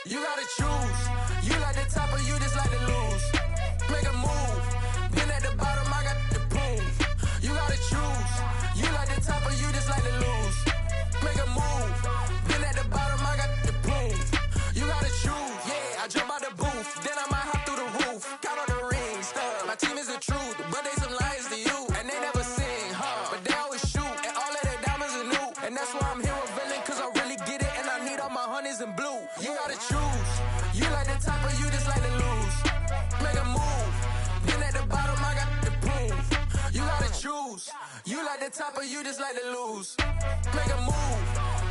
You gotta choose. You like the top or you just like to lose. Make a move. Been at the bottom, I got the proof. You gotta choose. You like the top or you just like to lose. Make a move. Been at the bottom, I got the proof. You gotta choose. Yeah, I jump out the booth. Then I might hop through the roof. Count on the rings. My team is the truth, but they some liars to you. And they never sing, but they always shoot. And all of their diamonds are new. And that's why I'm here revealing, cause I really get it. And I need all my honeys in blue. You gotta choose. You like the top or you just like to lose. Make a move. Been at the bottom, I got the proof. You gotta choose. You like the top or you just like to lose. Make a move.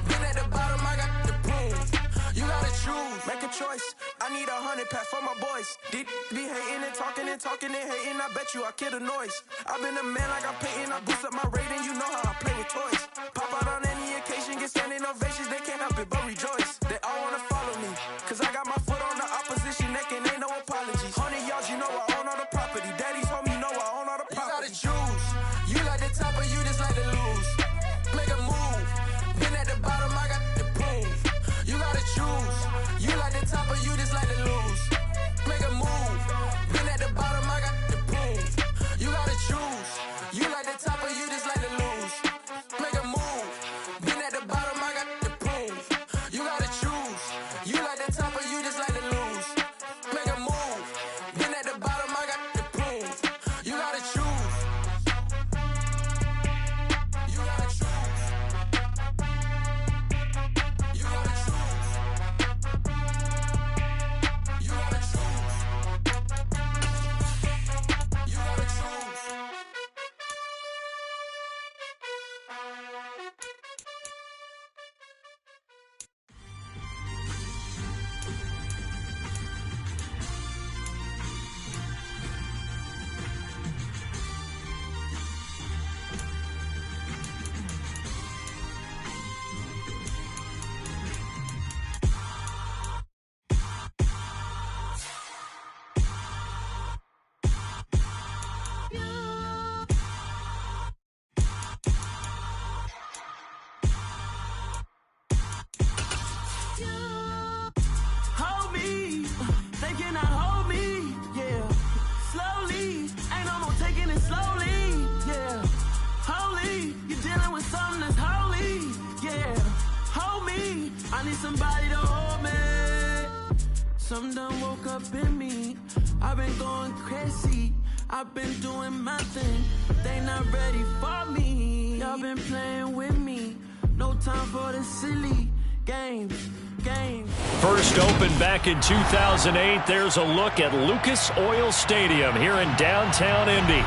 Been at the bottom, I got the proof. You gotta choose. Make a choice. I need 100 pack for my boys. Deep be hating and talking and talking and hating. I bet you I kill the noise. I've been a man like I'm painting. I boost up my rating. You know how I play with toys. Pop out on any occasion, get standing ovations. They can't help it but rejoice. They all wanna follow me, cause I got my foot on the opposition neck and ain't no apologies. 100 yards, you know I own all the property. Daddy's home, you know I own all the property. You gotta choose. You like the top or you just like to lose. Make a move. Been at the bottom, I got the proof. You gotta choose. You like the top or you just like to lose. Make a move. Been at the bottom, I got the proof. You gotta choose. You like the top or you just like to lose. Make a move. Been at the bottom, I got the proof. You gotta choose. You like the top or you just like to lose. Make a move. Been at the bottom, I got the proof. You gotta choose. You gotta choose. You gotta choose. You gotta choose. You gotta choose. Hold me, they cannot hold me, yeah. Slowly, ain't no more taking it slowly, yeah. Holy, you're dealing with something that's holy, yeah. Hold me, I need somebody to hold me. Something done woke up in me, I've been going crazy. I've been doing my thing, but they not ready for me. Y'all been playing with me, no time for the silly games. First opened back in 2008, there's a look at Lucas Oil Stadium here in downtown Indy.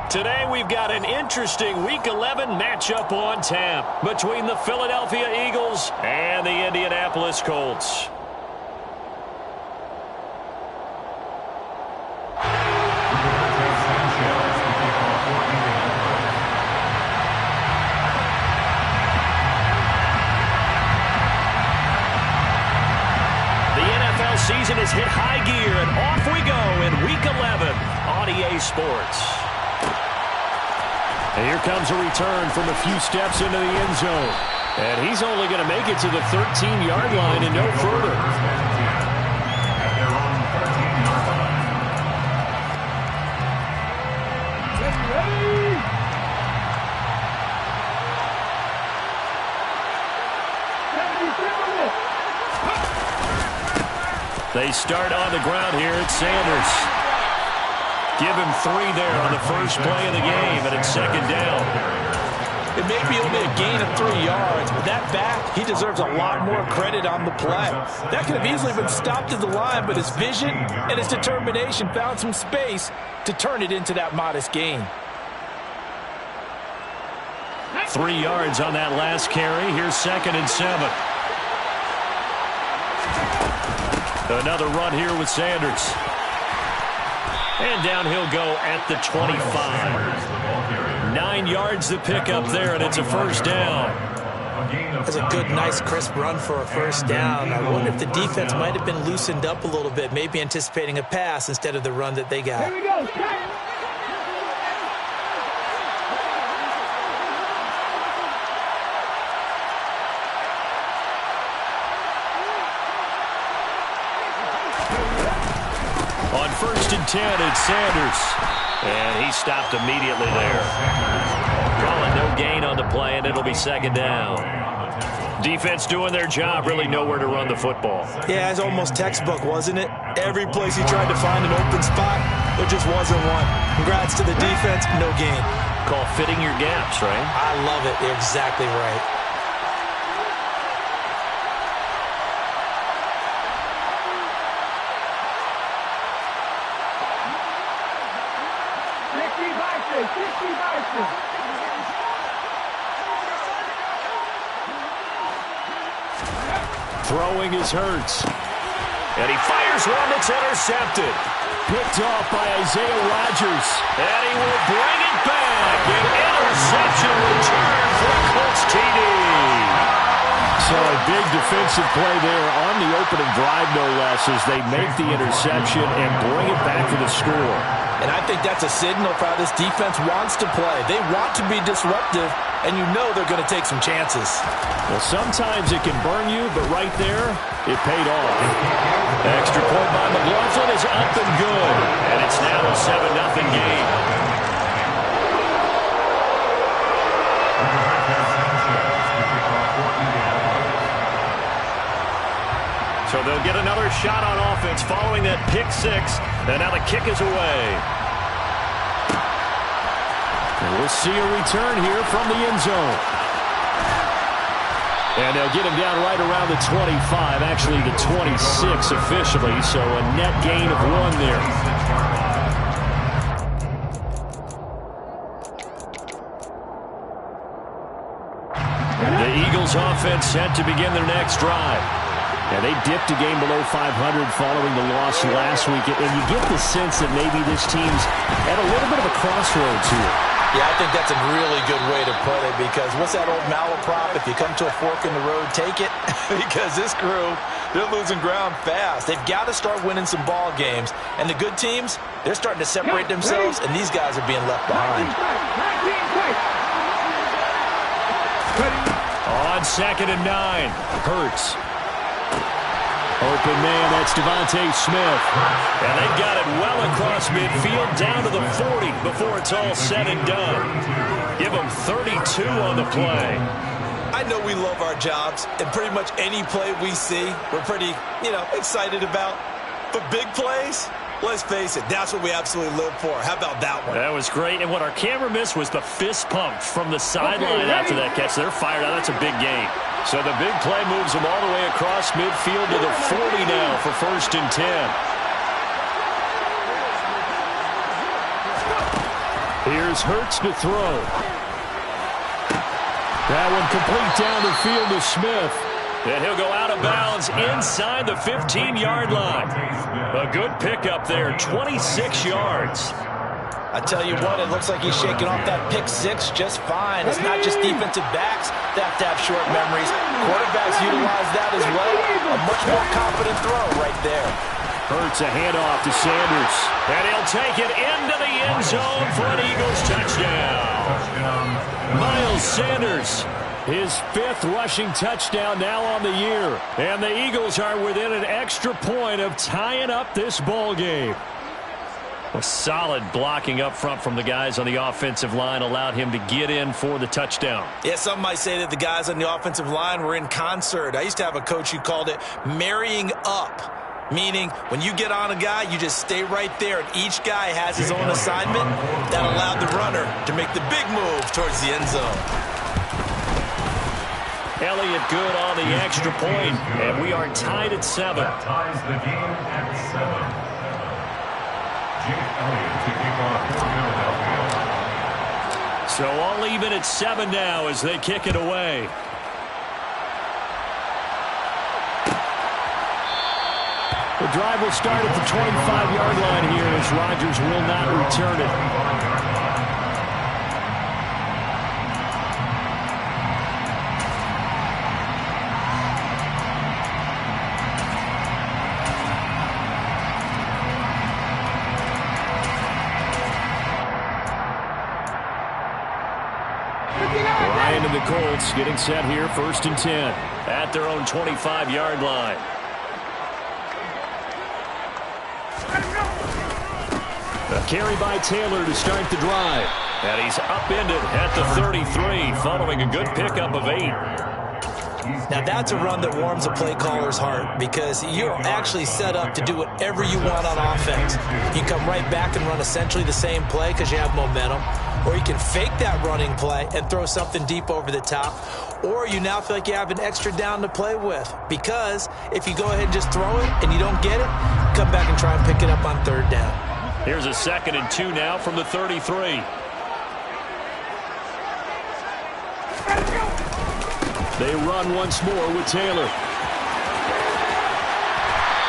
Today we've got an interesting Week 11 matchup on tap between the Philadelphia Eagles and the Indianapolis Colts. Season has hit high gear, and off we go in Week 11 on EA Sports. And here comes a return from a few steps into the end zone. And he's only going to make it to the 13-yard line and no further. They start on the ground here. It's Sanders. Give him 3 there on the first play of the game, and it's second down. It may be only a gain of 3 yards, but that back, he deserves a lot more credit on the play. That could have easily been stopped at the line, but his vision and his determination found some space to turn it into that modest gain. 3 yards on that last carry. Here's 2nd and 7. Another run here with Sanders. And down he'll go at the 25. 9 yards to pick up there, and it's a first down. That's a good, nice, crisp run for a first down. I wonder if the defense might have been loosened up a little bit, maybe anticipating a pass instead of the run that they got. Here we go. 10, it's Sanders. And he stopped immediately there. Calling no gain on the play, and it'll be second down. Defense doing their job, really nowhere to run the football. Yeah, it's almost textbook, wasn't it? Every place he tried to find an open spot, there just wasn't one. Congrats to the defense, no gain. Call fitting your gaps, right? I love it. You're exactly right. Throwing is Hurts. And he fires one that's intercepted. Picked off by Isaiah Rodgers. And he will bring it back. An interception return for a Colts TD. So a big defensive play there on the opening drive, no less, as they make the interception and bring it back to the score. And I think that's a signal for how this defense wants to play. They want to be disruptive, and you know they're going to take some chances. Well, sometimes it can burn you, but right there, it paid off. Extra point by McLaughlin is up and good. And it's now a 7-0 game. So they'll get another shot on offense following that pick six. And now the kick is away. And we'll see a return here from the end zone. And they'll get him down right around the 25, actually the 26 officially, so a net gain of 1 there. The Eagles offense set to begin their next drive. And they dipped a game below 500 following the loss last week. And you get the sense that maybe this team's at a little bit of a crossroads here. Yeah, I think that's a really good way to put it, because what's that old malaprop? If you come to a fork in the road, take it. Because this crew, they're losing ground fast. They've got to start winning some ball games. And the good teams, they're starting to separate themselves, and these guys are being left behind. On 2nd and 9, Hurts. Open man, that's Devontae Smith. And they've got it well across midfield, down to the 40 before it's all said and done. Give them 32 on the play. I know we love our jobs, and pretty much any play we see, we're pretty, excited about. But big plays, let's face it, that's what we absolutely live for. How about that one? That was great. And what our camera missed was the fist pump from the sideline after that catch. They're fired out. That's a big gain. So the big play moves them all the way across midfield to the 40 now for 1st and 10. Here's Hurts to throw. That one complete down the field to Smith. And he'll go out of bounds inside the 15-yard line. A good pickup there, 26 yards. I tell you what, it looks like he's shaking off that pick six just fine. It's not just defensive backs that have to have short memories. Quarterbacks utilize that as well. A much more confident throw right there. Hurts a handoff to Sanders. And he'll take it into the end zone for an Eagles touchdown. Miles Sanders, his 5th rushing touchdown now on the year. And the Eagles are within an extra point of tying up this ball game. A solid blocking up front from the guys on the offensive line allowed him to get in for the touchdown. Yeah, some might say that the guys on the offensive line were in concert. I used to have a coach who called it marrying up, meaning when you get on a guy, you just stay right there, and each guy has his own assignment. That allowed the runner to make the big move towards the end zone. Elliott good on the extra point, and we are tied at 7. That ties the game at 7. To kick off for Philadelphia. So all even at 7 now as they kick it away. The drive will start at the 25-yard line here as Rodgers will not return it. Ryan and the Colts getting set here, 1st and 10 at their own 25-yard line. carry by Taylor to start the drive. And he's upended at the 33 following a good pickup of 8. Now that's a run that warms a play caller's heart because you're actually set up to do whatever you want on offense. You come right back and run essentially the same play because you have momentum, or you can fake that running play and throw something deep over the top, or you now feel like you have an extra down to play with because if you go ahead and just throw it and you don't get it, come back and try and pick it up on third down. Here's a 2nd and 2 now from the 33. They run once more with Taylor.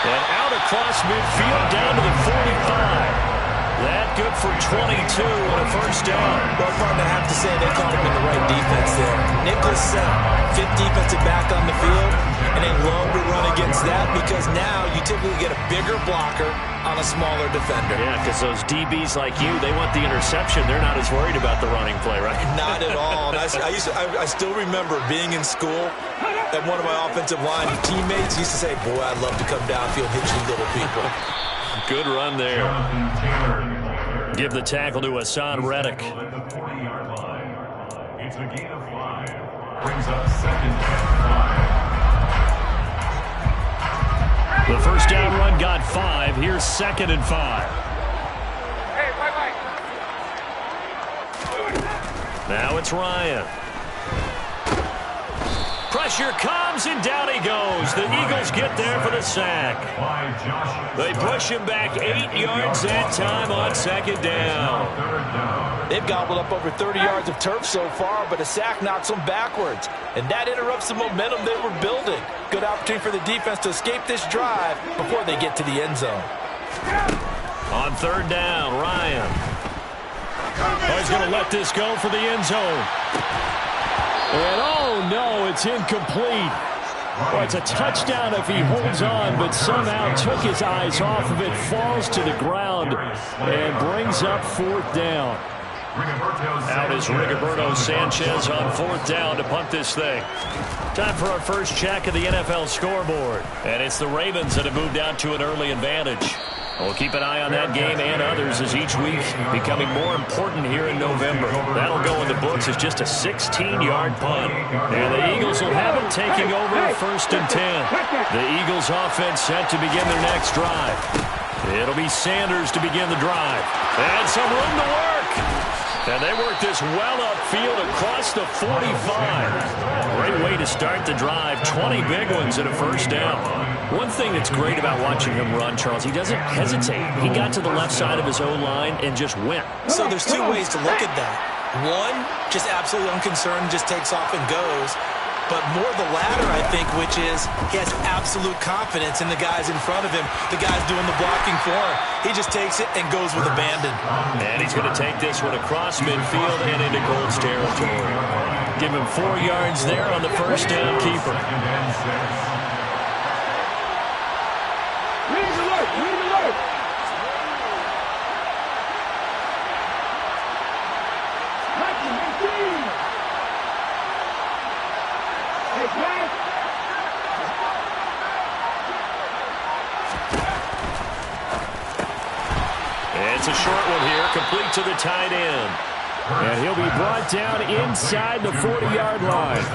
And out across midfield down to the 45. That good for 22 and a first down. Well, partner, I have to say they caught him in the right defense there. Nicholas, 5th defensive back on the field, and they love to run against that because now you typically get a bigger blocker on a smaller defender. Yeah, because those DBs like you, they want the interception. They're not as worried about the running play, right? Not at all. And I still remember being in school, and one of my offensive line teammates used to say, boy, I'd love to come downfield and hit you little people. Good run there. Give the tackle to Hassan Reddick. It's a gain of 5. Brings up 2nd and 5. The first down run got 5. Here's 2nd and 5. Now it's Ryan. Pressure comes, and down he goes. The Eagles get there for the sack. They push him back 8 yards that time on 2nd down. They've gobbled up over 30 yards of turf so far, but a sack knocks them backwards. And that interrupts the momentum they were building. Good opportunity for the defense to escape this drive before they get to the end zone. On 3rd down, Ryan. Oh, he's going to let this go for the end zone. And oh no, it's incomplete. Well, it's a touchdown if he holds on, but somehow took his eyes off of it, falls to the ground, and brings up 4th down. Out is Rigoberto Sanchez on 4th down to punt this thing. Time for our first check of the NFL scoreboard. And it's the Ravens that have moved out to an early advantage. We'll keep an eye on that game and others as each week becoming more important here in November. That'll go in the books as just a 16-yard punt. And the Eagles will have it taking over 1st and 10. The Eagles offense set to begin their next drive. It'll be Sanders to begin the drive. And some room to work. And they work this well upfield across the 45. Great way to start the drive. 20 big ones and a first down. One thing that's great about watching him run, Charles, he doesn't hesitate. He got to the left side of his own line and just went. So there's 2 ways to look at that. One, just absolutely unconcerned, just takes off and goes. But more the latter, I think, which is he has absolute confidence in the guys in front of him, the guys doing the blocking for him. He just takes it and goes with abandon. And he's going to take this one across midfield and into Colts territory. Give him 4 yards there on the first down keeper. It's a short one here, complete to the tight end. And he'll be brought down inside the 40-yard line.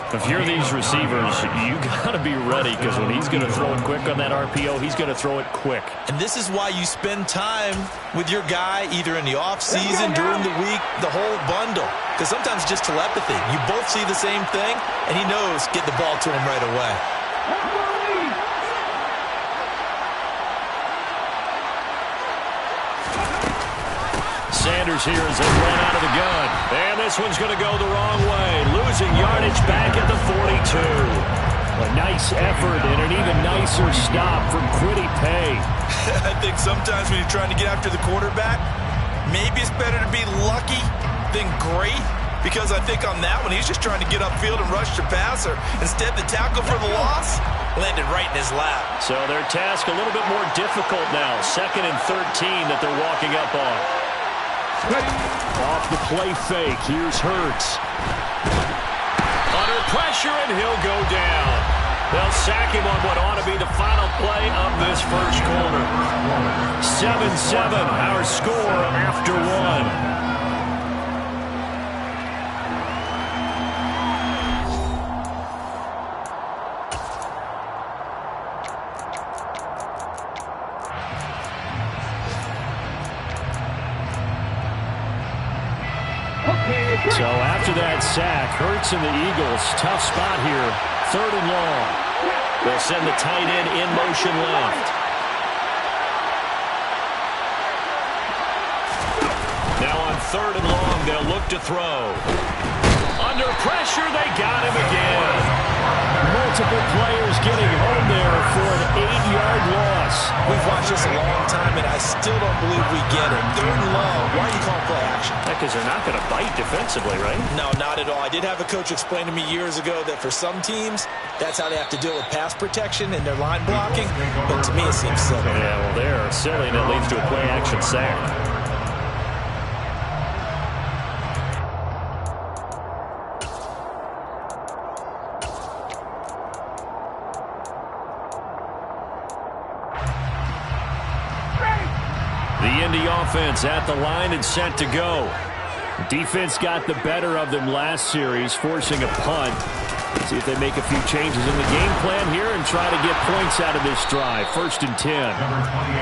If you're these receivers, you got to be ready because when he's going to throw it quick on that RPO, he's going to throw it quick. And this is why you spend time with your guy either in the offseason, during the week, the whole bundle. Because sometimes it's just telepathy. You both see the same thing, and he knows get the ball to him right away. Sanders here as they run out of the gun. And this one's going to go the wrong way. Losing yardage back at the 42. A nice effort and an even nicer stop from Kwity Paye. I think sometimes when you're trying to get after the quarterback, maybe it's better to be lucky than great. Because I think on that one, he's just trying to get upfield and rush the passer. Instead, the tackle for the loss landed right in his lap. So their task a little bit more difficult now. 2nd and 13 that they're walking up on. Off the play fake. Here's Hurts. Under pressure, and he'll go down. They'll sack him on what ought to be the final play of this first quarter. 7-7, our score after one. So after that sack, Hurts and the Eagles, tough spot here, 3rd and long. They'll send the tight end in motion left. Now on 3rd and long, they'll look to throw. Under pressure, they got him again. Multiple players getting home there for an 8-yard loss. We've watched this a long time, and I still don't believe we get it. 3rd and long. Why do you call play action? Because they're not going to bite defensively, right? No, not at all. I did have a coach explain to me years ago that for some teams, that's how they have to deal with pass protection and their line blocking. But to me, it seems silly. Yeah, well, they're silly, and it leads to a play action sack. The Indy offense at the line and set to go. Defense got the better of them last series, forcing a punt. See if they make a few changes in the game plan here and try to get points out of this drive. 1st and 10.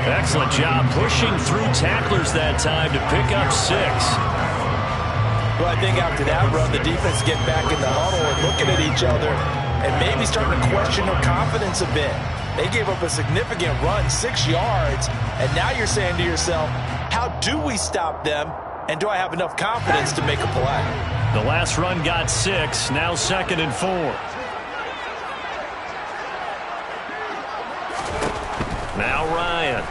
Excellent job pushing through tacklers that time to pick up 6. Well, I think after that run, the defense get back in the huddle and looking at each other and maybe starting to question their confidence a bit. They gave up a significant run, 6 yards, and now you're saying to yourself, how do we stop them, and do I have enough confidence to make a play? The last run got 6, now 2nd and 4. Now Ryan.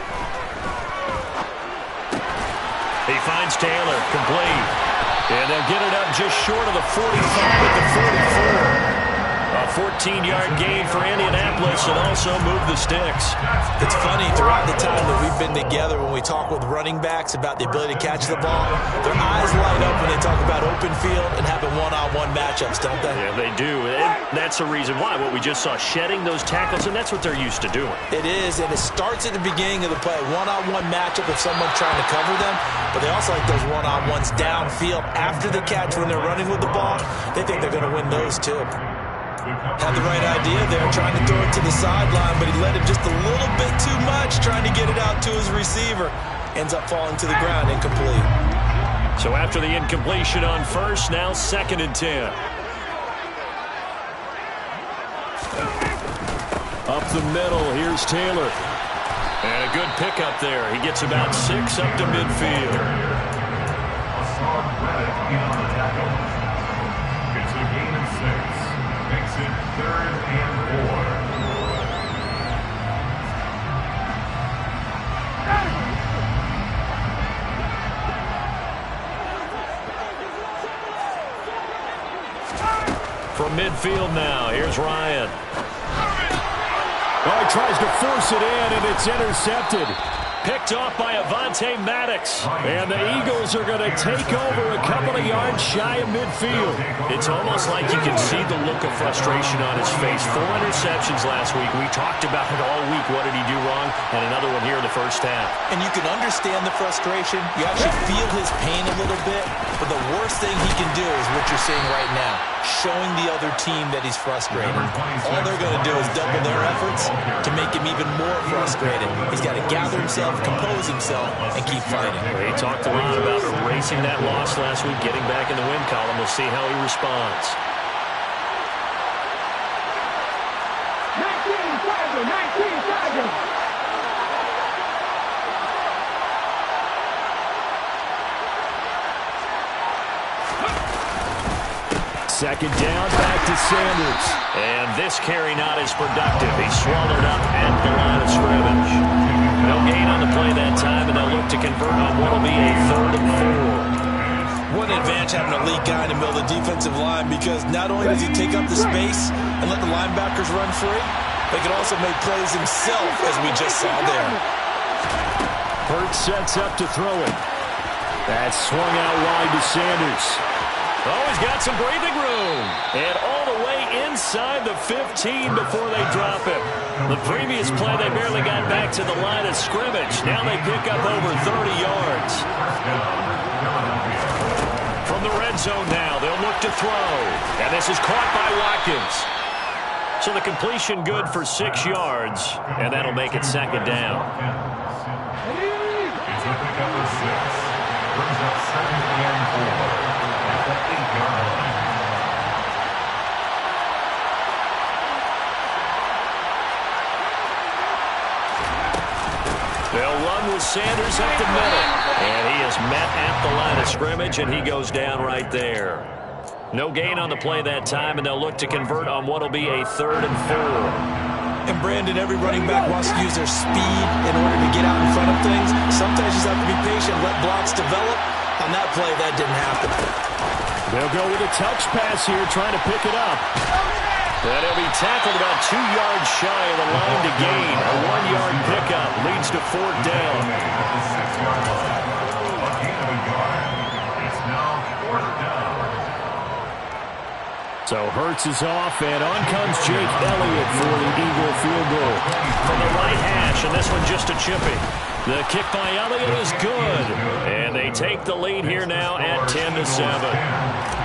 He finds Taylor, complete. And they'll get it up just short of the 45 at the 44. A 14-yard gain for Indianapolis and also move the sticks. It's funny, throughout the time that we've been together, when we talk with running backs about the ability to catch the ball, their eyes light up when they talk about open field and having one-on-one matchups, don't they? Yeah, they do. And that's the reason why. What we just saw, shedding those tackles, and that's what they're used to doing. It is, and it starts at the beginning of the play. One-on-one matchup if someone's trying to cover them, but they also like those one-on-ones downfield after the catch when they're running with the ball. They think they're going to win those, too. Had the right idea there, trying to throw it to the sideline, but he let him just a little bit too much, trying to get it out to his receiver. Ends up falling to the ground, incomplete. So after the incompletion on 1st, now 2nd and 10. Up the middle, here's Taylor. And a good pickup there. He gets about 6 up to midfield. It's a gain of 6. Makes it 3rd and 4. From midfield now, here's Ryan. Oh, he tries to force it in, and it's intercepted. Picked off by Avonte Maddox. And the Eagles are going to take over a couple of yards shy of midfield. It's almost like you can see the look of frustration on his face. 4 interceptions last week. We talked about it all week. What did he do wrong? And another one here in the first half. And you can understand the frustration. You actually feel his pain a little bit. But the worst thing he can do is what you're seeing right now, showing the other team that he's frustrated. All they're going to do is double their efforts to make him even more frustrated. He's got to gather himself, compose himself, and keep fighting. He talked a lot about erasing that loss last week, getting back in the win column. We'll see how he responds. 19 Tigers. Second down, back to Sanders. And this carry not as productive. He swallowed up at the line of scrimmage. No gain on the play that time, and they'll look to convert on what will be a 3rd and 4. What an advantage having a elite guy in the middle of the defensive line, because not only does he take up the space and let the linebackers run free, but he can also make plays himself, as we just saw there. Hurts sets up to throw it. That's swung out wide to Sanders. Oh, he's got some breathing room. And all the way in inside the 15 before they drop it. The previous play, they barely got back to the line of scrimmage. Now they pick up over 30 yards. From the red zone now, they'll look to throw. And this is caught by Watkins. So the completion good for 6 yards, and that'll make it second down. It's up to number 6. Brings up 2nd and 4 at the 8-yard line. They'll run with Sanders up the middle. And he is met at the line of scrimmage, and he goes down right there. No gain on the play that time, and they'll look to convert on what will be a 3rd and 4. And Brandon, every running back wants to use their speed in order to get out in front of things. Sometimes you just have to be patient, let blocks develop. On that play, that didn't happen. They'll go with a touch pass here, trying to pick it up. And he'll be tackled about 2 yards shy of the line to gain. A 1-yard pickup leads to 4th down. At the 6-yard line. A gain of a yard. It's now 4th down. So Hurts is off, and on comes Jake Elliott for the Eagle field goal. From the right hash, and this one just a chippy. The kick by Elliott is good. And they take the lead here now at 10-7.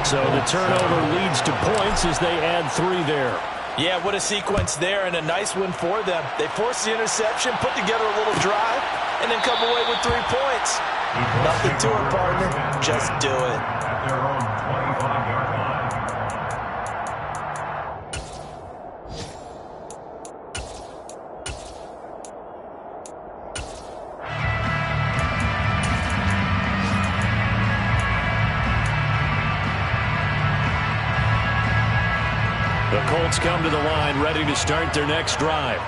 So the turnover leads to points as they add 3 there. Yeah, what a sequence there, and a nice one for them. They force the interception, put together a little drive, and then come away with 3 points. Nothing to it, partner. Just do it. At their own 25-yard line. The Colts come to the line ready to start their next drive.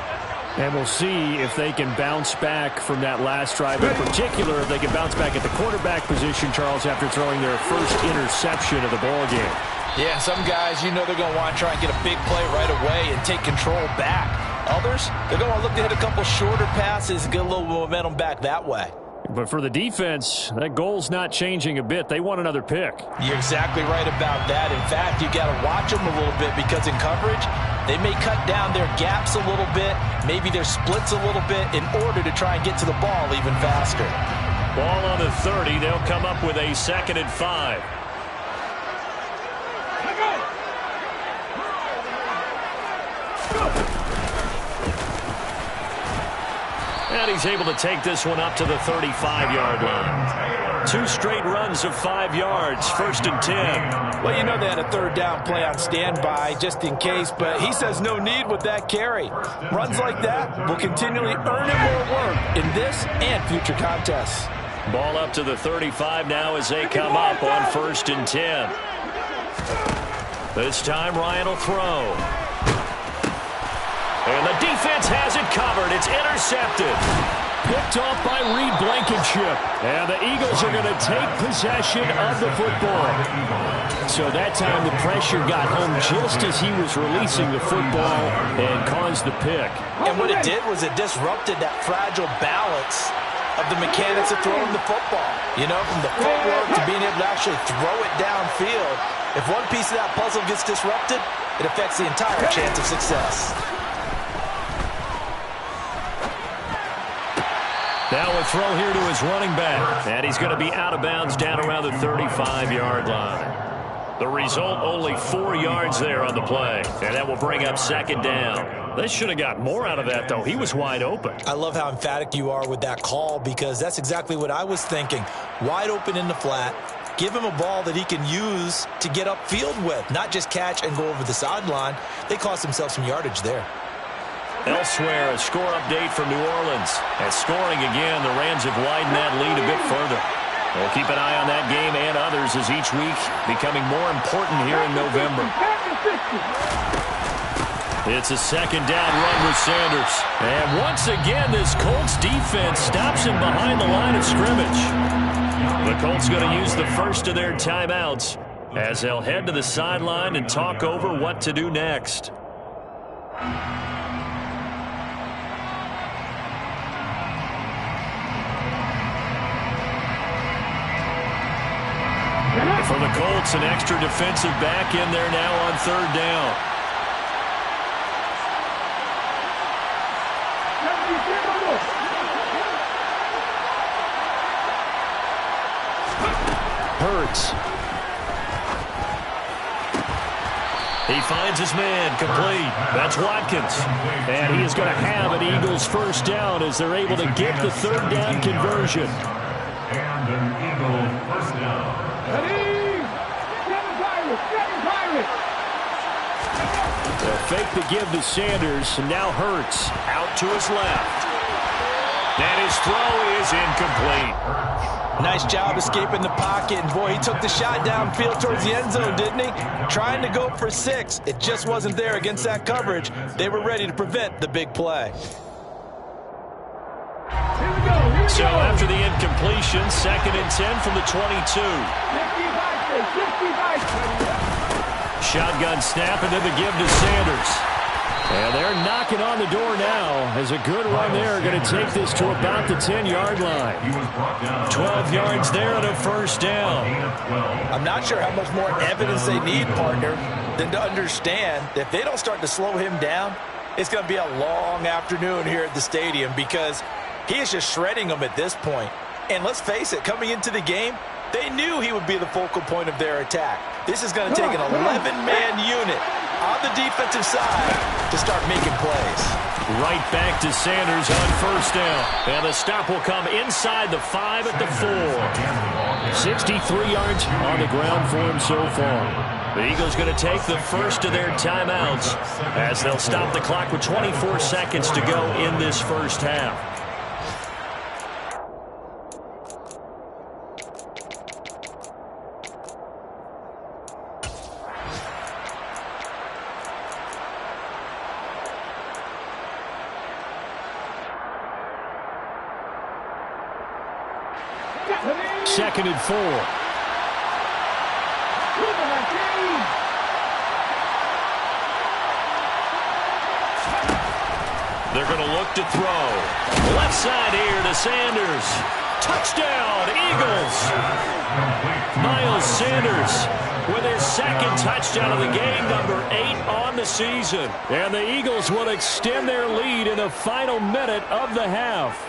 And we'll see if they can bounce back from that last drive. In particular, if they can bounce back at the quarterback position, Charles, after throwing their first interception of the ball game. Yeah, some guys, you know they're going to want to try and get a big play right away and take control back. Others, they're going to want to look to hit a couple shorter passes and get a little momentum back that way. But for the defense, that goal's not changing a bit. They want another pick. You're exactly right about that. In fact, you got to watch them a little bit because in coverage, they may cut down their gaps a little bit, maybe their splits a little bit in order to try and get to the ball even faster. Ball on the 30. They'll come up with a 2nd and 5. And he's able to take this one up to the 35-yard line. 2 straight runs of 5 yards, 1st and 10. Well, you know they had a 3rd down play on standby just in case, but he says no need with that carry. Runs like that will continually earn him more work in this and future contests. Ball up to the 35 now as they come up on 1st and 10. This time Ryan will throw. And the defense has it covered. It's intercepted. Picked off by Reed Blankenship. And the Eagles are going to take possession of the football. So that time the pressure got home just as he was releasing the football and caused the pick. And what it did was it disrupted that fragile balance of the mechanics of throwing the football. You know, from the footwork to being able to actually throw it downfield. If one piece of that puzzle gets disrupted, it affects the entire chance of success. Now a throw here to his running back. And he's going to be out of bounds down around the 35-yard line. The result, only 4 yards there on the play. And that will bring up 2nd down. They should have got more out of that, though. He was wide open. I love how emphatic you are with that call because that's exactly what I was thinking. Wide open in the flat. Give him a ball that he can use to get upfield with, not just catch and go over the sideline. They cost themselves some yardage there. Elsewhere, a score update from New Orleans. As scoring again, the Rams have widened that lead a bit further. We'll keep an eye on that game and others as each week becoming more important here in November. It's a 2nd down run with Sanders. And once again, this Colts defense stops him behind the line of scrimmage. The Colts going to use the first of their timeouts as they'll head to the sideline and talk over what to do next. For the Colts, an extra defensive back in there now on 3rd down. Hurts. He finds his man, complete. That's Watkins. And he is going to have an Eagles first down as they're able to get the third down conversion. And an Eagle first down. They'll fake the give to Sanders, and now Hurts out to his left. And his throw is incomplete. Nice job escaping the pocket. And boy, he took the shot downfield towards the end zone, didn't he? Trying to go for 6. It just wasn't there against that coverage. They were ready to prevent the big play. So after the incompletion, 2nd and 10 from the 22. Shotgun snap, and then the give to Sanders. And they're knocking on the door now as a good run there going to take this to about the 10-yard line. 12 yards there and a first down. I'm not sure how much more evidence they need, partner, than to understand that if they don't start to slow him down, it's going to be a long afternoon here at the stadium because he is just shredding them at this point. And let's face it, coming into the game, they knew he would be the focal point of their attack. This is going to take an 11-man unit on the defensive side to start making plays. Right back to Sanders on first down. And the stop will come inside the 5 at the 4. 63 yards on the ground for him so far. The Eagles going to take the first of their timeouts as they'll stop the clock with 24 seconds to go in this first half. Second and 4. They're going to look to throw. Left side here to Sanders. Touchdown, Eagles. Miles Sanders with his 2nd touchdown of the game, number 8 on the season. And the Eagles will extend their lead in the final minute of the half.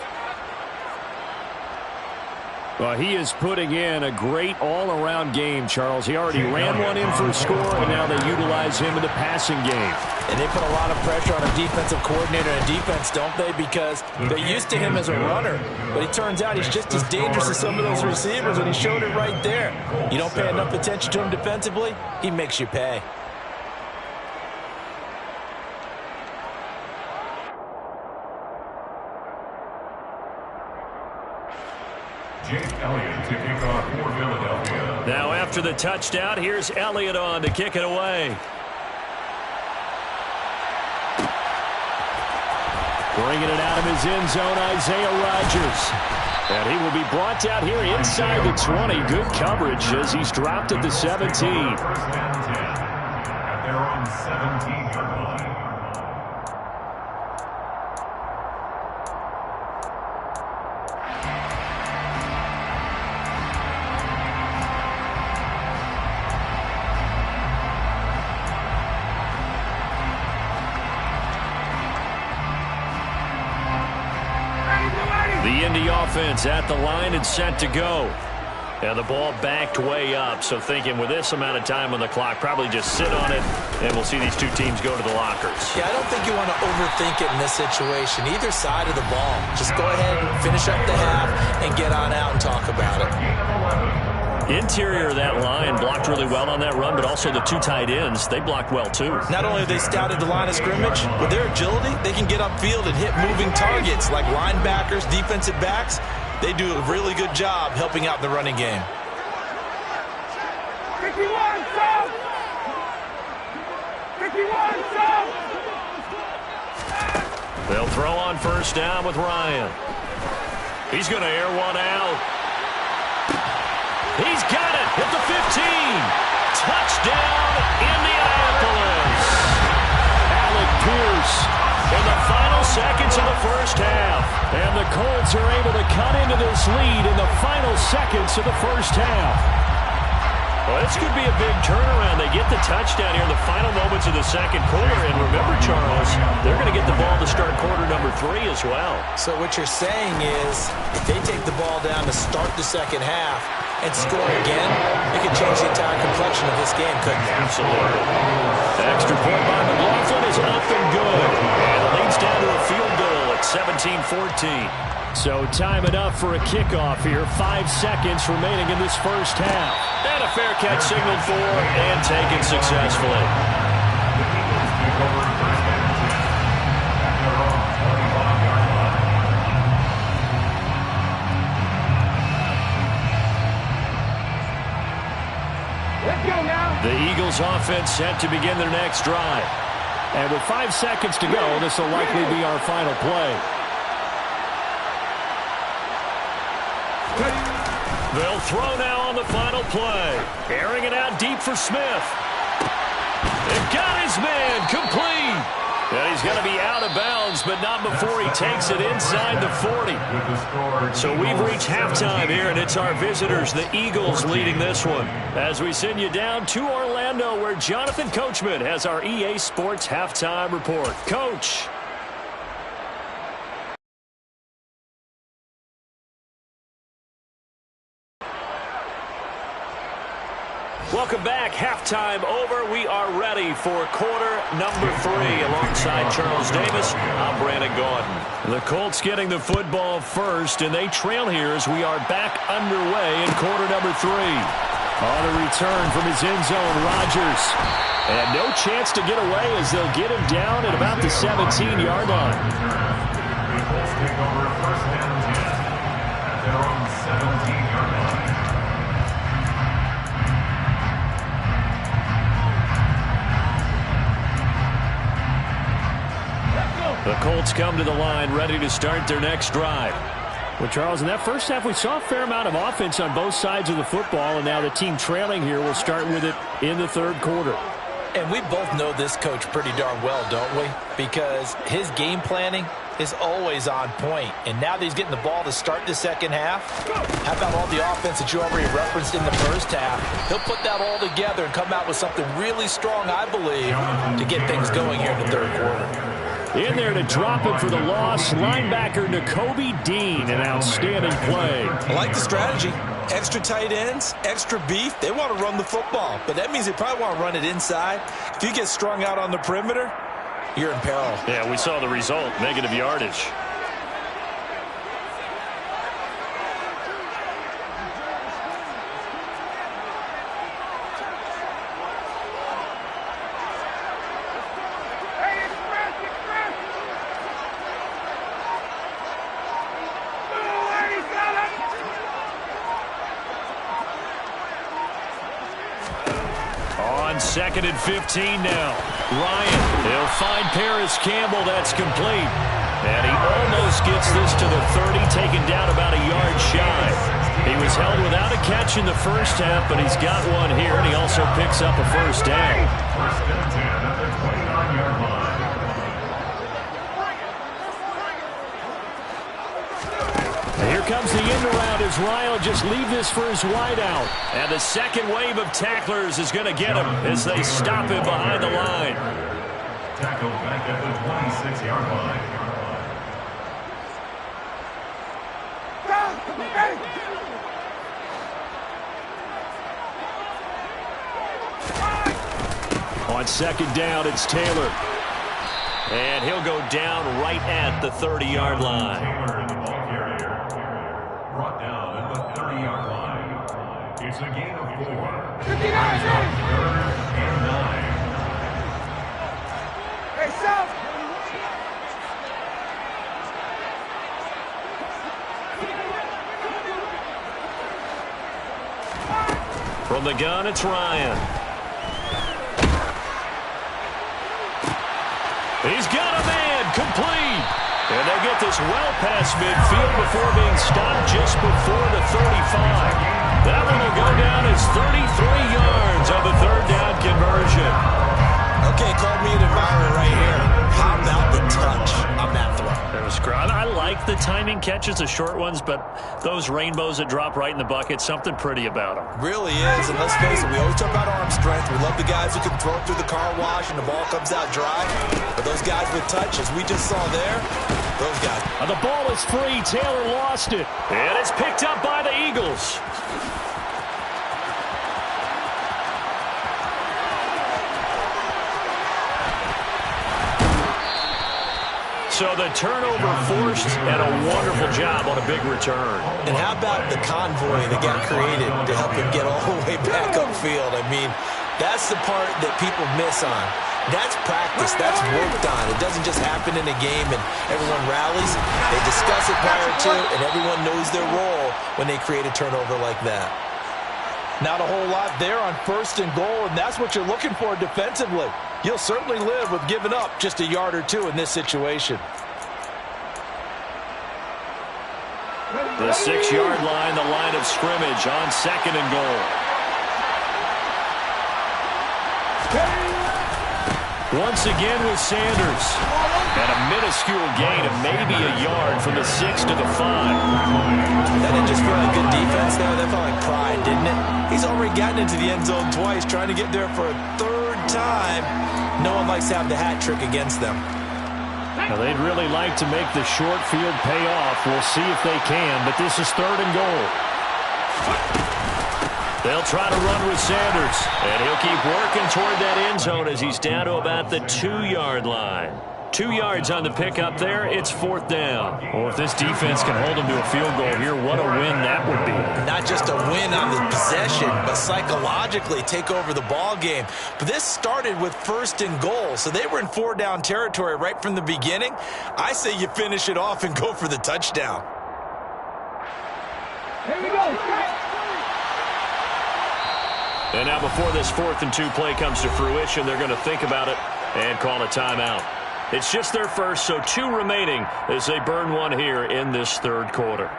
Well, he is putting in a great all-around game, Charles. He already ran one in for a score, and now they utilize him in the passing game. And they put a lot of pressure on a defensive coordinator and defense, don't they? Because they're used to him as a runner. But it turns out he's just as dangerous as some of those receivers, and he showed it right there. You don't pay enough attention to him defensively, he makes you pay. Elliott to kick off for Philadelphia. Now after the touchdown, here's Elliott on to kick it away. Bringing it out of his end zone, Isaiah Rodgers. And he will be brought down here inside the 20. Good coverage as he's dropped at the 17. First and 10 at their own 17-yard line. The Indy offense at the line and set to go. And the ball backed way up. So thinking with this amount of time on the clock, probably just sit on it, and we'll see these two teams go to the lockers. Yeah, I don't think you want to overthink it in this situation. Either side of the ball. Just go ahead and finish up the half and get on out and talk about it. Interior of that line blocked really well on that run, but also the 2 tight ends, they blocked well too. Not only have they scouted the line of scrimmage, with their agility, they can get upfield and hit moving targets like linebackers, defensive backs. They do a really good job helping out the running game. They'll throw on first down with Ryan. He's going to air one out. He's got it at the 15. Touchdown, Indianapolis. Alec Pierce in the final seconds of the first half. And the Colts are able to cut into this lead in the final seconds of the first half. Well, this could be a big turnaround. They get the touchdown here in the final moments of the second quarter. And remember, Charles, they're going to get the ball to start quarter number 3 as well. So what you're saying is if they take the ball down to start the second half and score again, it could change the entire complexion of this game, couldn't it? Absolutely. The extra point by McLaughlin is up and good. And it leads down to a field goal at 17-14. So time enough for a kickoff here. 5 seconds remaining in this first half. And a fair catch signaled for and taken successfully. The Eagles offense set to begin their next drive. And with 5 seconds to go, this will likely be our final play. They'll throw now on the final play. Airing it out deep for Smith. They've got his man complete. And he's going to be out of bounds, but not before he takes it inside the 40. So we've reached halftime here, and it's our visitors, the Eagles, leading this one. As we send you down to Orlando, where Jonathan Coachman has our EA Sports halftime report. Coach. Welcome back. Halftime over. We are ready for quarter number 3. Alongside Charles Davis, I'm Brandon Gaudin. The Colts getting the football first, and they trail here as we are back underway in quarter number 3. On a return from his end zone, Rodgers. And no chance to get away as they'll get him down at about the 17-yard line. The Colts take over first and 10 at their own 17-yard line. The Colts come to the line ready to start their next drive. Well, Charles, in that first half, we saw a fair amount of offense on both sides of the football, and now the team trailing here will start with it in the third quarter. And we both know this coach pretty darn well, don't we? Because his game planning is always on point. And now that he's getting the ball to start the second half, how about all the offense that you already referenced in the first half? He'll put that all together and come out with something really strong, I believe, to get things going here in the third quarter. In there to drop it for the loss, linebacker Nakobe Dean, an outstanding play. I like the strategy. Extra tight ends, extra beef. They want to run the football, but that means they probably want to run it inside. If you get strung out on the perimeter, you're in peril. Yeah, we saw the result, negative yardage. Second and 15 now. Ryan, he'll find Paris Campbell. That's complete. And he almost gets this to the 30, taken down about a yard shy. He was held without a catch in the first half, but he's got one here, and he also picks up a first down. First and 10 at the 29-yard line. Here comes the end around as Ryan will just leave this for his wideout. And the second wave of tacklers is going to get him as they stop him behind the line. Tackle back at the 26-yard line. On second down, it's Taylor. And he'll go down right at the 30-yard line. Taylor in the ball carrier. Brought down at the 30-yard line. It's a gain of 4. 59. Third and 9. Hey, South! From the gun, it's Ryan. He's got a man, complete. And they'll get this well past midfield before being stopped just before the 35. That one will go down as 33 yards on the third down conversion. Okay, call me an admirer right here. How about the touch on that throw? I like the timing catches, the short ones, but those rainbows that drop right in the bucket, something pretty about them. Really is, and let's face it, we always talk about arm strength. We love the guys who can throw it through the car wash and the ball comes out dry. But those guys with touch, as we just saw there, those guys. The ball is free. Taylor lost it. And it's picked up by the Eagles. So the turnover forced and a wonderful job on a big return. And how about the convoy that got created to help him get all the way back upfield? I mean, that's the part that people miss on. That's practice. That's worked on. It doesn't just happen in a game and everyone rallies. They discuss it prior to, and everyone knows their role when they create a turnover like that. Not a whole lot there on 1st and goal, and that's what you're looking for defensively. You'll certainly live with giving up just a yard or two in this situation. The 6-yard line, the line of scrimmage on 2nd and goal. Once again with Sanders. And a minuscule gain of maybe a yard from the 6 to the 5. That didn't just feel like good defense there. That felt like pride, didn't it? He's already gotten into the end zone twice, trying to get there for a 3rd time. No one likes to have the hat trick against them. Now, they'd really like to make the short field pay off. We'll see if they can, but this is 3rd and goal. They'll try to run with Sanders, and he'll keep working toward that end zone as he's down to about the 2-yard line. 2 yards on the pickup there. It's 4th down. Well, if this defense can hold him to a field goal here, what a win that would be. Not just a win on the possession, but psychologically take over the ball game. But this started with 1st and goal, so they were in 4-down territory right from the beginning. I say you finish it off and go for the touchdown. Here we go. And now before this 4th and 2 play comes to fruition, they're going to think about it and call a timeout. It's just their first, so 2 remaining as they burn one here in this 3rd quarter.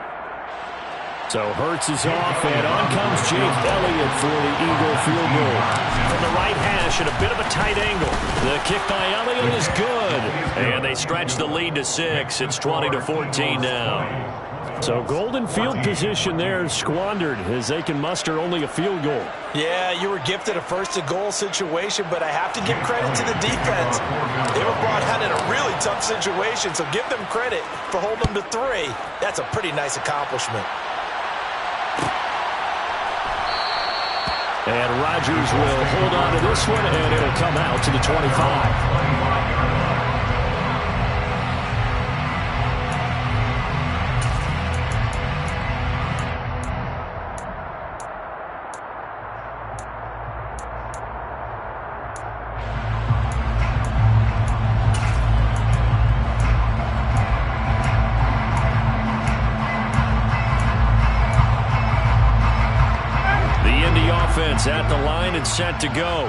So Hurts is off, and on comes Jake Elliott for the Eagle field goal. From the right hash at a bit of a tight angle. The kick by Elliott is good. And they stretch the lead to 6. It's 20-14 now. So golden field position there squandered as they can muster only a field goal. Yeah, you were gifted a 1st and goal situation, but I have to give credit to the defense. They were brought out in a really tough situation, so give them credit for holding them to 3. That's a pretty nice accomplishment. And Rodgers will hold on to this one, and it'll come out to the 25. At the line and set to go.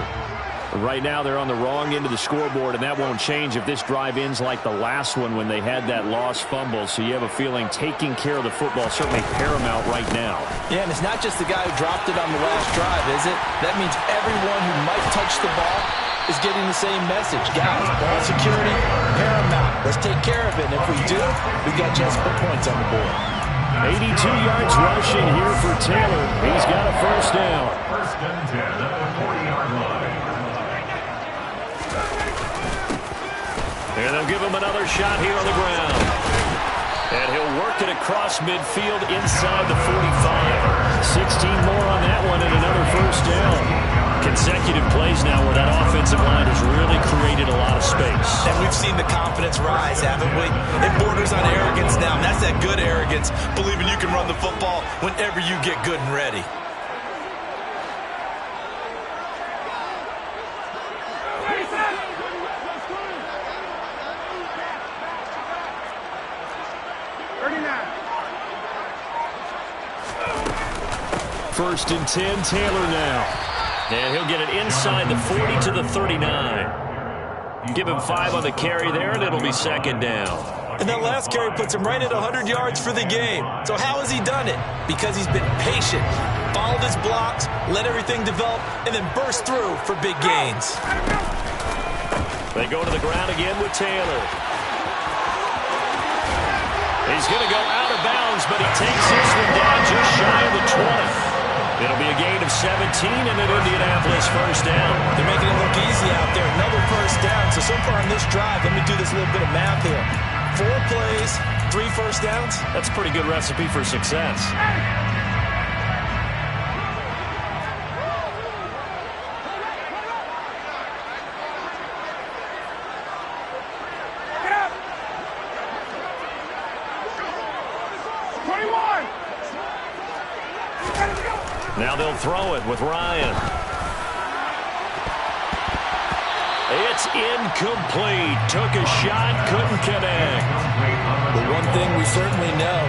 Right now they're on the wrong end of the scoreboard, and that won't change if this drive ends like the last one when they had that lost fumble. So you have a feeling taking care of the football certainly paramount right now. Yeah, and it's not just the guy who dropped it on the last drive, is it? That means everyone who might touch the ball is getting the same message. Guys, ball security, paramount. Let's take care of it. And if we do, we've got a chance to put points on the board. 82 yards rushing here for Taylor. He's got a 1st down. 1st and 10 at the 40-yard line. And they'll give him another shot here on the ground. And he'll work it across midfield inside the 45. 16 more on that one and another 1st down. Consecutive plays now where that offensive line has really created a lot of space. And we've seen the confidence rise, haven't we? It borders on arrogance now, and that's that good arrogance, believing you can run the football whenever you get good and ready. First and 10, Taylor now. And he'll get it inside the 40 to the 39. Give him 5 on the carry there, and it'll be 2nd down. And that last carry puts him right at 100 yards for the game. So how has he done it? Because he's been patient, followed his blocks, let everything develop, and then burst through for big gains. They go to the ground again with Taylor. He's going to go out of bounds, but he takes this one down just shy of the 20. It'll be a gain of 17 and an Indianapolis first down. They're making it look easy out there. Another first down. So far on this drive, let me do this little bit of math here. 4 plays, 3 first downs. That's a pretty good recipe for success. Now they'll throw it with Ryan. It's incomplete. Took a shot, couldn't connect. The one thing we certainly know,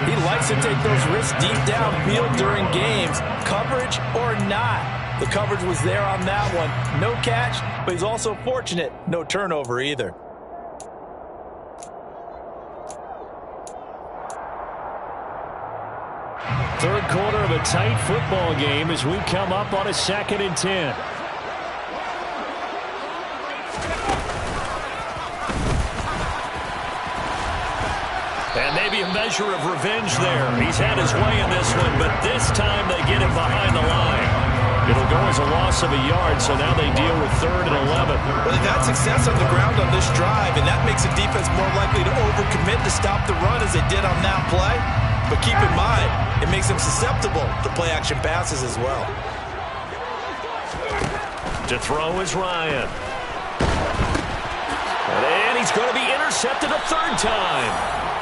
he likes to take those risks deep downfield during games, coverage or not. The coverage was there on that one. No catch, but he's also fortunate. No turnover either. Third quarter of a tight football game as we come up on a 2nd and 10. And maybe a measure of revenge there. He's had his way in this one, but this time they get him behind the line. It'll go as a loss of a yard, so now they deal with 3rd and 11. Well, they've had success on the ground on this drive, and that makes the defense more likely to overcommit to stop the run as they did on that play. But keep in mind, it makes them susceptible to play-action passes as well. To throw is Ryan. And he's going to be intercepted a 3rd time.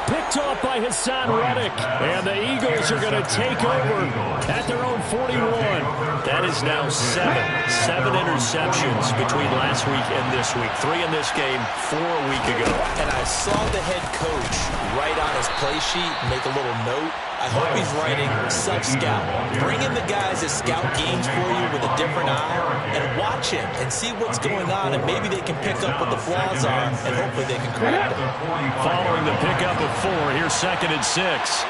Picked off by Hassan Reddick. And the Eagles are going to take over at their own 41. That is now 7 interceptions between last week and this week. 3 in this game, 4 a week ago. And I saw the head coach write on his play sheet, make a little note. I hope he's writing sub-scout. Bring in the guys that scout games for you with a different eye and watch him and see what's going on, and maybe they can pick up what the flaws are, and hopefully they can correct them. Following the pickup of 4, here's 2nd and 6.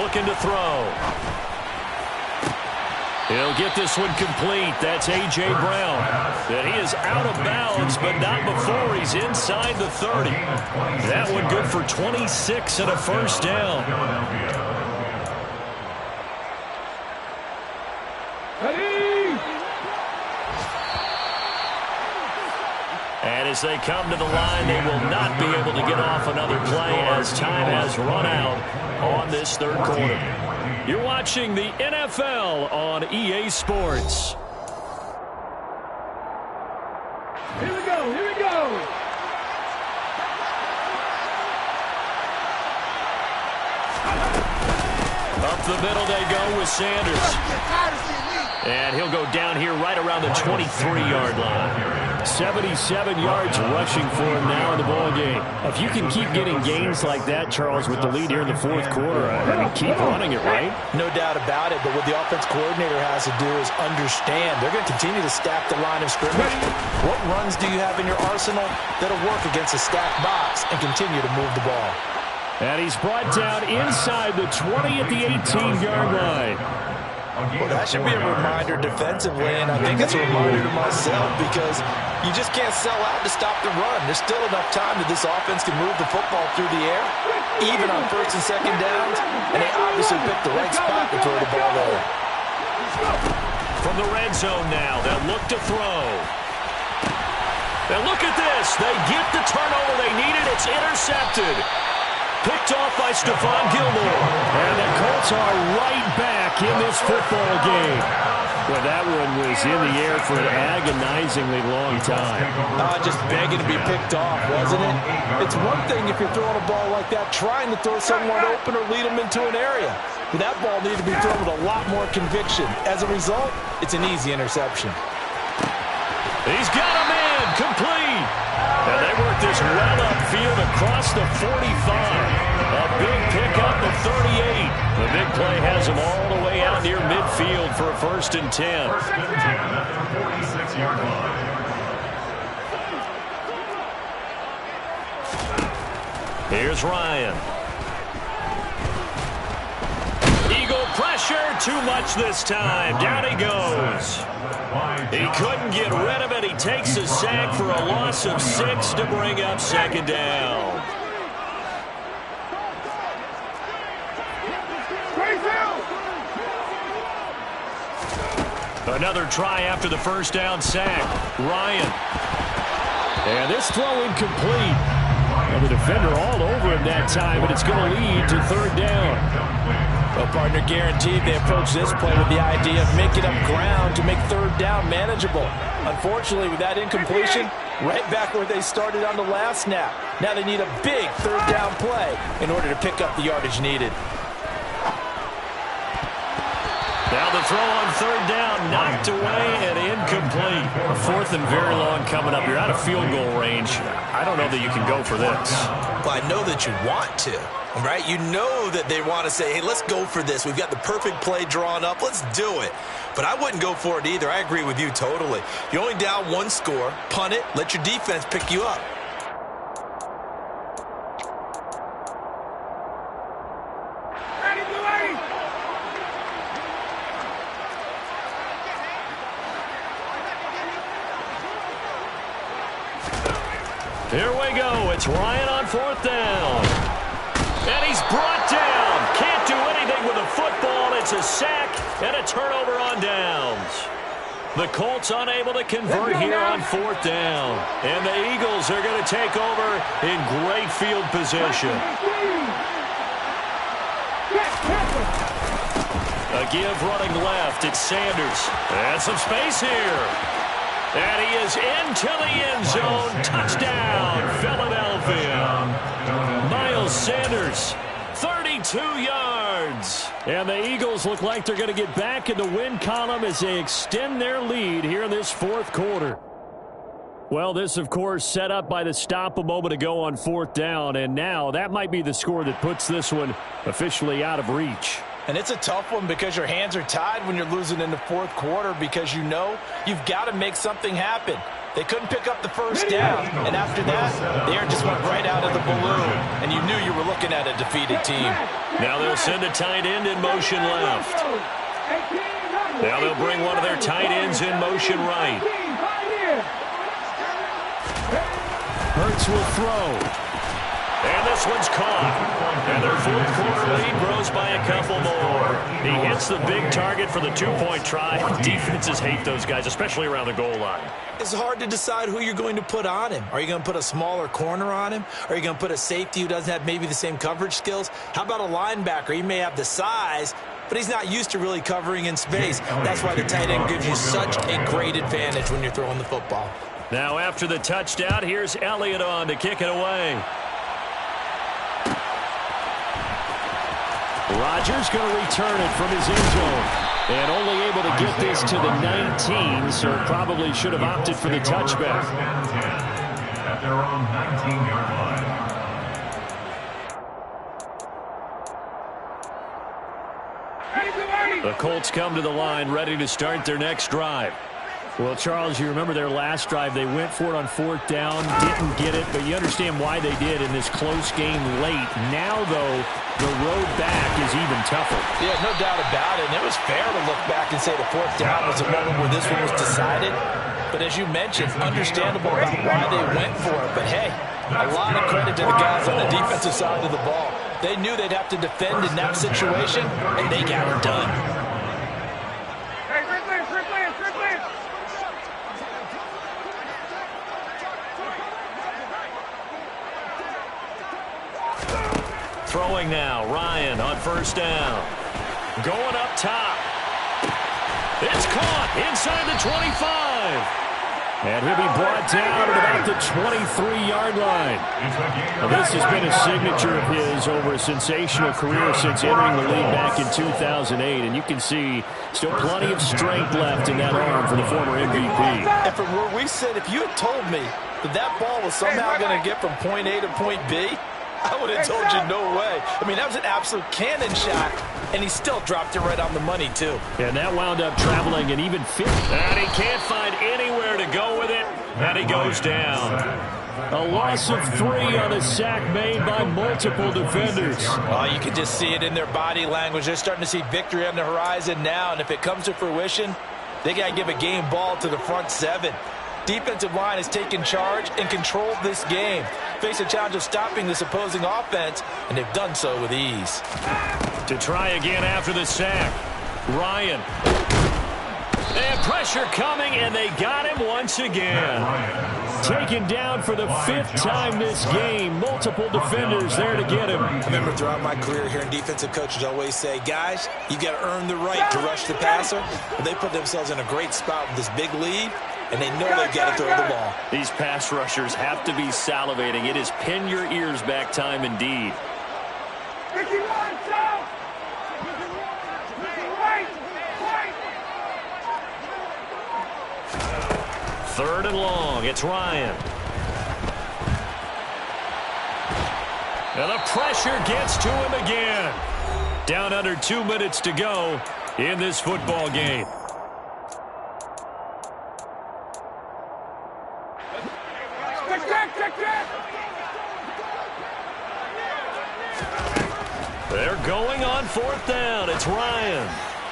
Looking to throw. He'll get this one complete. That's A.J. Brown. And he is out of bounds, but not before he's inside the 30. That one good for 26 and a first down. And as they come to the line, they will not be able to get off another play as time has run out on this 3rd quarter. You're watching the NFL on EA Sports. Here we go, here we go. Up the middle they go with Sanders. And he'll go down here right around the 23-yard line. 77 yards rushing for him now in the ball game. If you can keep getting gains like that, Charles, with the lead here in the 4th quarter, I mean, keep running it, right? No doubt about it, but what the offense coordinator has to do is understand they're going to continue to stack the line of scrimmage. What runs do you have in your arsenal that'll work against a stacked box and continue to move the ball? And he's brought down inside the 20 at the 18-yard line. Well, that should be a reminder defensively, and I think it's a reminder to myself because you just can't sell out to stop the run. There's still enough time that this offense can move the football through the air, even on 1st and 2nd downs, and they obviously picked the right spot to throw the ball there. From the red zone now, they'll look to throw. And look at this. They get the turnover they needed. It's intercepted. Picked off by Stephon Gilmore. And the Colts are right back in this football game. Well, that one was in the air for an agonizingly long time. Just begging to be picked off, wasn't it? It's one thing if you're throwing a ball like that, trying to throw someone open or lead them into an area. But that ball needed to be thrown with a lot more conviction. As a result, it's an easy interception. He's got a man, complete. And they work this well upfield across the 45. A big pickup of 38. The big play has him all the way out near midfield for a 1st and 10. 1st and 10 at the 46-yard line. Here's Ryan. Eagle pressure. pressure, too much this time. Down he goes. He couldn't get rid of it. He takes a sack for a loss of 6 to bring up second down. Another try after the first down sack. Ryan. And this throw incomplete. Well, the defender all over him that time, but it's going to lead to third down. Well, partner, guaranteed they approach this play with the idea of making up ground to make third down manageable. Unfortunately, with that incompletion, right back where they started on the last snap. Now they need a big third down play in order to pick up the yardage needed. Now the throw on third down, knocked away and incomplete. A fourth and very long coming up. You're out of field goal range. I don't know that you can go for this. Well, I know that you want to, right? You know that they want to say, hey, let's go for this. We've got the perfect play drawn up. Let's do it. But I wouldn't go for it either. I agree with you totally. You're only down one score. Punt it. Let your defense pick you up. Here we go. It's Ryan on fourth down. And he's brought down. Can't do anything with the football. It's a sack and a turnover on downs. The Colts unable to convert here on fourth down. And the Eagles are going to take over in great field position. A give running left. It's Sanders. And some space here. And he is into the end zone. Touchdown, Philadelphia. Miles Sanders, 32 yards. And the Eagles look like they're going to get back in the win column as they extend their lead here in this fourth quarter. Well, this, of course, set up by the stop a moment ago on fourth down. And now that might be the score that puts this one officially out of reach. And it's a tough one because your hands are tied when you're losing in the fourth quarter because you know you've got to make something happen. They couldn't pick up the first down, and after that, the air just went right out of the balloon, and you knew you were looking at a defeated team. Now they'll send a tight end in motion left. Now they'll bring one of their tight ends in motion right. Hurts will throw. And this one's caught. And their fourth quarter lead grows by a couple more. He hits the big target for the two-point try. Defenses hate those guys, especially around the goal line. It's hard to decide who you're going to put on him. Are you going to put a smaller corner on him? Are you going to put a safety who doesn't have maybe the same coverage skills? How about a linebacker? He may have the size, but he's not used to really covering in space. That's why the tight end gives you such a great advantage when you're throwing the football. Now after the touchdown, here's Elliott on to kick it away. Rodgers going to return it from his end zone. And only able to get this to the 19, so probably should have opted for the touchback. At their own 19-yard line. The Colts come to the line ready to start their next drive. Well, Charles, you remember their last drive. They went for it on fourth down, didn't get it, but you understand why they did in this close game late. Now, though, the road back is even tougher. Yeah, no doubt about it. And it was fair to look back and say the fourth down was a moment where this one was decided. But as you mentioned, understandable about why they went for it. But, hey, a lot of credit to the guys on the defensive side of the ball. They knew they'd have to defend in that situation, and they got it done. Throwing now, Ryan on first down. Going up top. It's caught inside the 25. And he'll be brought down at about the 23-yard line. Now, this has been a signature of his over a sensational career since entering the league back in 2008. And you can see still plenty of strength left in that arm for the former MVP. And from where we sit, if you had told me that that ball was somehow going to get from point A to point B, I would have told you no way. I mean, that was an absolute cannon shot, and he still dropped it right on the money, too. And that wound up traveling an even 50. And he can't find anywhere to go with it, and he goes down. A loss of 3 on a sack made by multiple defenders. Oh, you can just see it in their body language. They're starting to see victory on the horizon now, and if it comes to fruition, they got to give a game ball to the front 7. Defensive line has taken charge and controlled this game. Face a challenge of stopping this opposing offense, and they've done so with ease. To try again after the sack, Ryan. And pressure coming, and they got him once again. Taken down for the 5th time this game. Multiple defenders there to get him. I remember throughout my career hearing defensive coaches always say, guys, you got to earn the right to rush the passer. But they put themselves in a great spot with this big lead, and they know they've got to throw the ball. These pass rushers have to be salivating. It is pin your ears back time indeed. 3rd and long. It's Ryan. And the pressure gets to him again. Down under 2 minutes to go in this football game. They're going on 4th down. It's Ryan.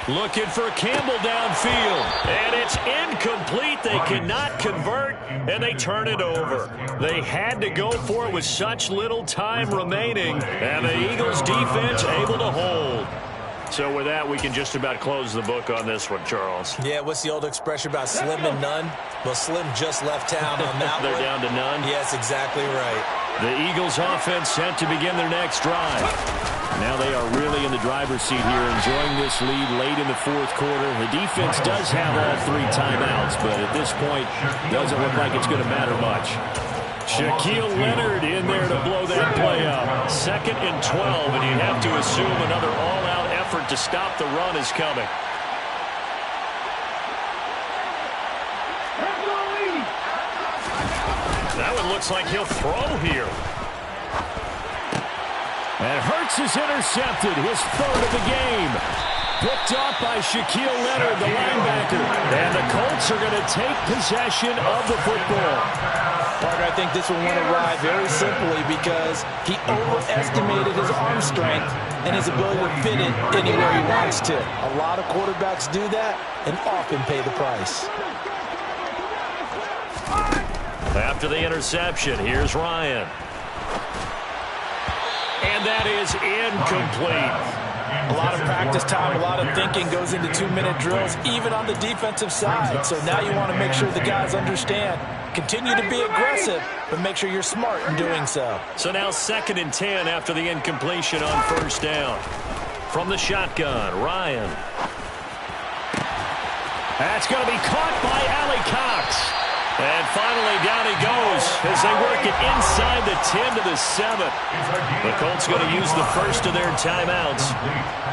Looking for Campbell downfield. And it's incomplete. They cannot convert, and they turn it over. They had to go for it with such little time remaining, and the Eagles' defense able to hold. So with that, we can just about close the book on this one, Charles. Yeah, what's the old expression about slim and none? Well, Slim just left town on that They're one. down to none? Yes, exactly right. The Eagles' offense set to begin their next drive. Now they are really in the driver's seat here, enjoying this lead late in the 4th quarter. The defense does have all 3 timeouts, but at this point, doesn't look like it's going to matter much. Shaquille Leonard in there to blow that play up. 2nd and 12, and you have to assume another all-out effort to stop the run is coming. That one looks like he'll throw here. And Hurts is intercepted, his 3rd of the game. Picked off by Shaquille Leonard, the linebacker. And the Colts are going to take possession of the football. Parker, I think this one went awry very simply because he overestimated his arm strength and his ability to fit it anywhere he wants to. A lot of quarterbacks do that and often pay the price. After the interception, here's Ryan. And that is incomplete. A lot of practice time, a lot of thinking goes into 2-minute drills, even on the defensive side. So now you want to make sure the guys understand. Continue to be aggressive, but make sure you're smart in doing so. So now 2nd and 10 after the incompletion on 1st down. From the shotgun, Ryan. That's going to be caught by Allie Cox. And finally, down he goes as they work it inside the 10 to the 7. The Colts going to use the first of their timeouts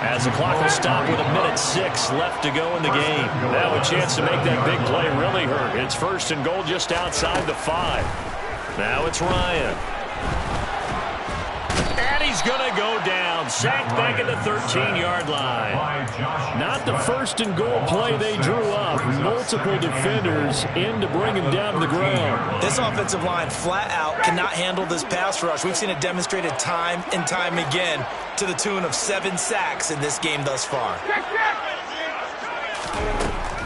as the clock will stop with 1:06 left to go in the game. Now a chance to make that big play really hurt. It's 1st and goal just outside the 5. Now it's Ryan. And he's going to go down. Sacked back at the 13-yard line. Not the 1st and goal play they drew up. Multiple defenders in to bring him down to the ground. This offensive line flat out cannot handle this pass rush. We've seen it demonstrated time and time again to the tune of 7 sacks in this game thus far.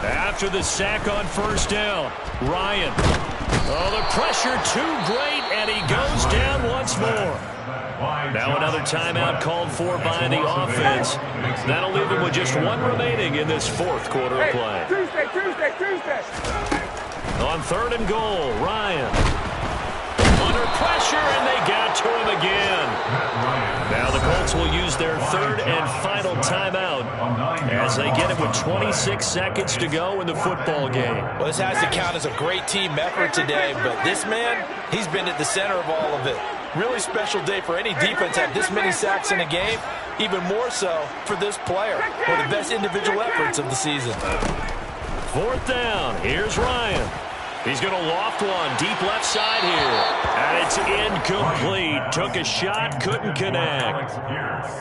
After the sack on 1st down, Ryan. Oh, the pressure too great, and he goes down once more. Now another timeout called for by the offense. That'll leave him with just 1 remaining in this 4th quarter of play. Tuesday. On 3rd and goal, Ryan. Under pressure, and they got to him again. Now the Colts will use their 3rd and final timeout as they get it with 26 seconds to go in the football game. Well, this has to count as a great team effort today, but this man, he's been at the center of all of it. Really special day for any defense to have this many sacks in a game, even more so for this player. One of the best individual efforts of the season. 4th down, here's Ryan. He's going to loft one deep left side here. And it's incomplete. Took a shot, couldn't connect.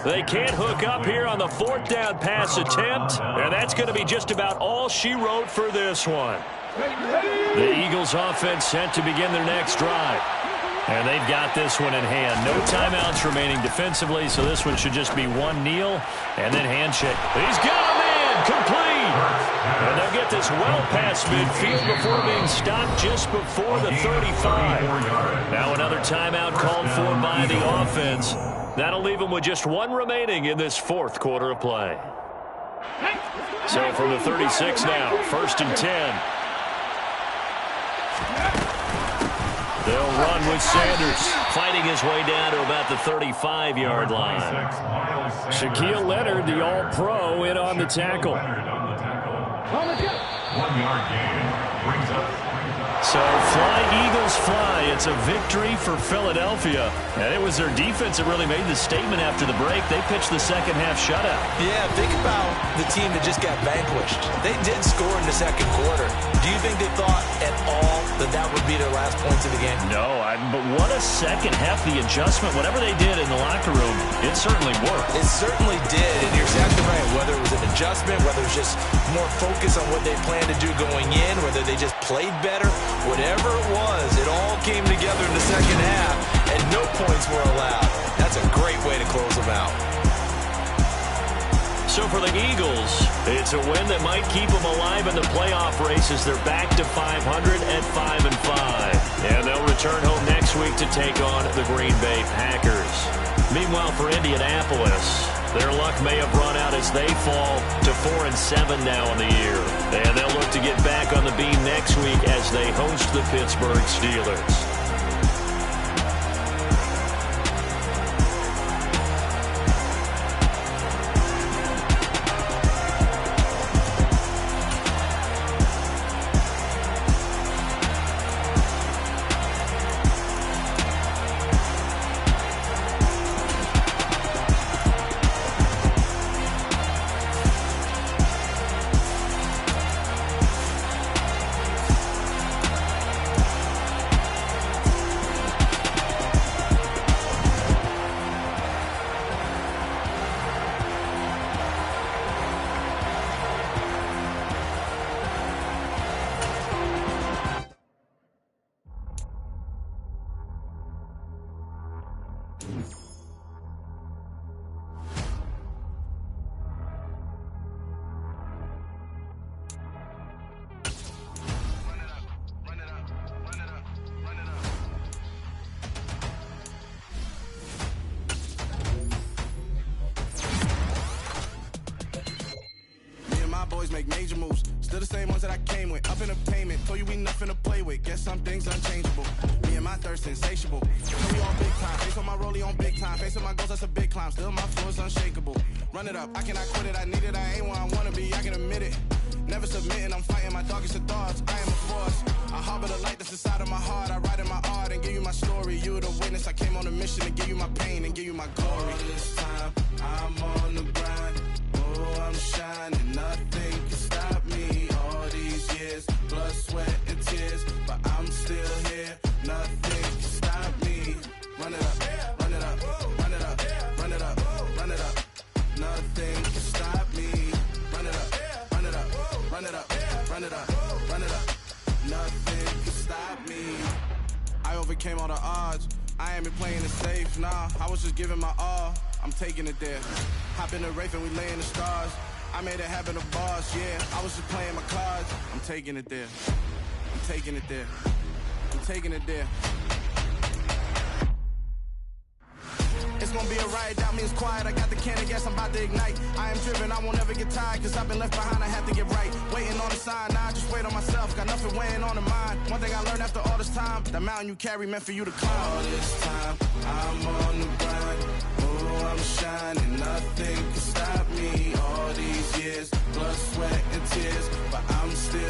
They can't hook up here on the 4th down pass attempt. And that's going to be just about all she wrote for this one. The Eagles offense set to begin their next drive. And they've got this one in hand. No timeouts remaining defensively, so this one should just be one kneel and then handshake. He's got a man complete. And they'll get this well past midfield before being stopped just before the 35. Now another timeout called for by the offense. That'll leave them with just one remaining in this fourth quarter of play. So from the 36 now, 1st and 10. They'll run with Sanders, fighting his way down to about the 35-yard line. Shaquille Leonard, the All-Pro, in on the tackle. 1 yard gain brings up. So fly, Eagles, fly. It's a victory for Philadelphia. And it was their defense that really made the statement after the break. They pitched the second half shutout. Yeah, think about the team that just got vanquished. They did score in the second quarter. Do you think they thought at all that that would be their last points of the game? No, but what a second half, the adjustment, whatever they did in the locker room, it certainly worked. It certainly did, and you're exactly right. Whether it was an adjustment, whether it was just more focus on what they planned to do going in, whether they just played better, whatever it was, it all came together in the second half, and no points were allowed. That's a great way to close them out. So for the Eagles, it's a win that might keep them alive in the playoff race as they're back to 500 at 5-5. And they'll return home next week to take on the Green Bay Packers. Meanwhile, for Indianapolis, their luck may have run out as they fall to 4-7 now in the year. And they'll look to get back on the beam next week as they host the Pittsburgh Steelers. Boys make major moves, still the same ones that I came with. Up in the payment, told you we nothing to play with. Guess some things unchangeable. Me and my thirst insatiable. Tell me on big time, face on my rollie on big time. Facing my goals, that's a big climb. Still my flow is unshakable. Run it up, I cannot quit it. I need it, I ain't where I wanna be. I can admit it. Never submitting, I'm fighting my darkest of thoughts. I am a force. I harbor the light that's inside of my heart. I write in my art and give you my story. You the witness. I came on a mission to give you my pain and give you my glory. All this time, I'm on the grind. Oh, I'm shining. Nothing can stop me. All these years, blood, sweat, and tears. But I'm still here. Nothing can stop me. Run it up, run it up, run it up, run it up, run it up. Nothing can stop me. Run it up, run it up, run it up, run it up, run it up. Nothing can stop me. I overcame all the odds. I ain't been playing it safe, nah. I was just giving my all. I'm taking it there. Hop in the Wraith and we lay in the stars. I made it happen to boss, yeah. I was just playing my cards. I'm taking it there. I'm taking it there. I'm taking it there. It's gonna be a riot, that means quiet. I got the can of gas, I'm about to ignite. I am driven, I won't ever get tired, cause I've been left behind, I have to get right. Waiting on the sign, now I just wait on myself. Got nothing weighing on the mind. One thing I learned after all this time, the mountain you carry meant for you to climb. All this time, I'm on the grind. Oh, I'm shining.